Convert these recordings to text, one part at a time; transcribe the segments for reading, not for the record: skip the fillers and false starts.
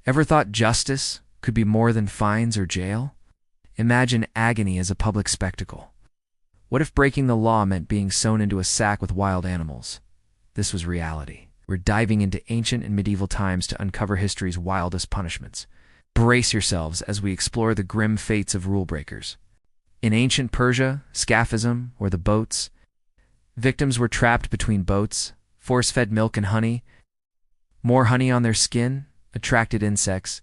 Ever thought justice could be more than fines or jail? Imagine agony as a public spectacle. What if breaking the law meant being sewn into a sack with wild animals? This was reality. We're diving into ancient and medieval times to uncover history's wildest punishments. Brace yourselves as we explore the grim fates of rule breakers. In ancient Persia, scaphism, or the boats, victims were trapped between boats, force-fed milk and honey. More honey on their skin attracted insects.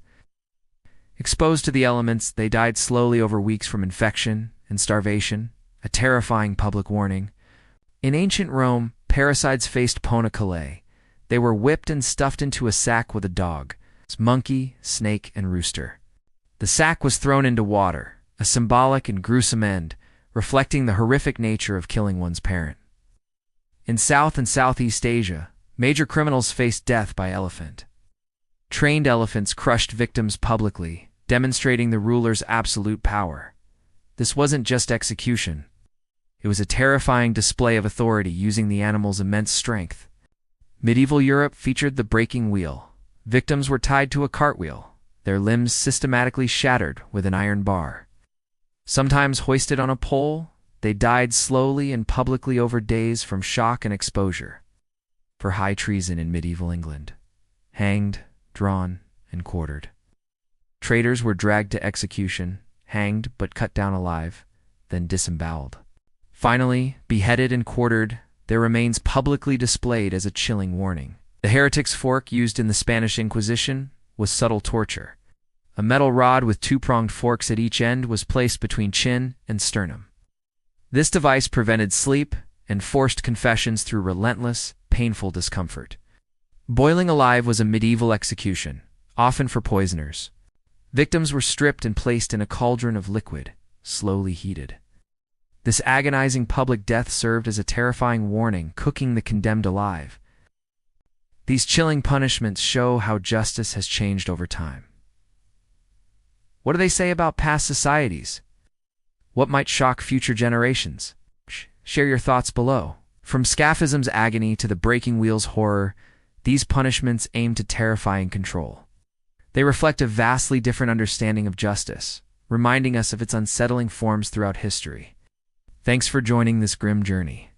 Exposed to the elements, they died slowly over weeks from infection and starvation, a terrifying public warning. In ancient Rome, parricides faced poniculae. They were whipped and stuffed into a sack with a dog, monkey, snake, and rooster. The sack was thrown into water, a symbolic and gruesome end, reflecting the horrific nature of killing one's parent. In South and Southeast Asia, major criminals faced death by elephant. Trained elephants crushed victims publicly, demonstrating the ruler's absolute power. This wasn't just execution. It was a terrifying display of authority using the animal's immense strength. Medieval Europe featured the breaking wheel. Victims were tied to a cartwheel, their limbs systematically shattered with an iron bar. Sometimes hoisted on a pole, they died slowly and publicly over days from shock and exposure. For high treason in medieval England, hanged, drawn, and quartered. Traitors were dragged to execution, hanged but cut down alive, then disemboweled. Finally, beheaded and quartered, their remains publicly displayed as a chilling warning. The heretic's fork used in the Spanish Inquisition was subtle torture. A metal rod with two-pronged forks at each end was placed between chin and sternum. This device prevented sleep and forced confessions through relentless, painful discomfort. Boiling alive was a medieval execution, often for poisoners. Victims were stripped and placed in a cauldron of liquid, slowly heated. This agonizing public death served as a terrifying warning, cooking the condemned alive. These chilling punishments show how justice has changed over time. What do they say about past societies? What might shock future generations? Share your thoughts below. From scaphism's agony to the breaking wheel's horror, these punishments aim to terrify and control. They reflect a vastly different understanding of justice, reminding us of its unsettling forms throughout history. Thanks for joining this grim journey.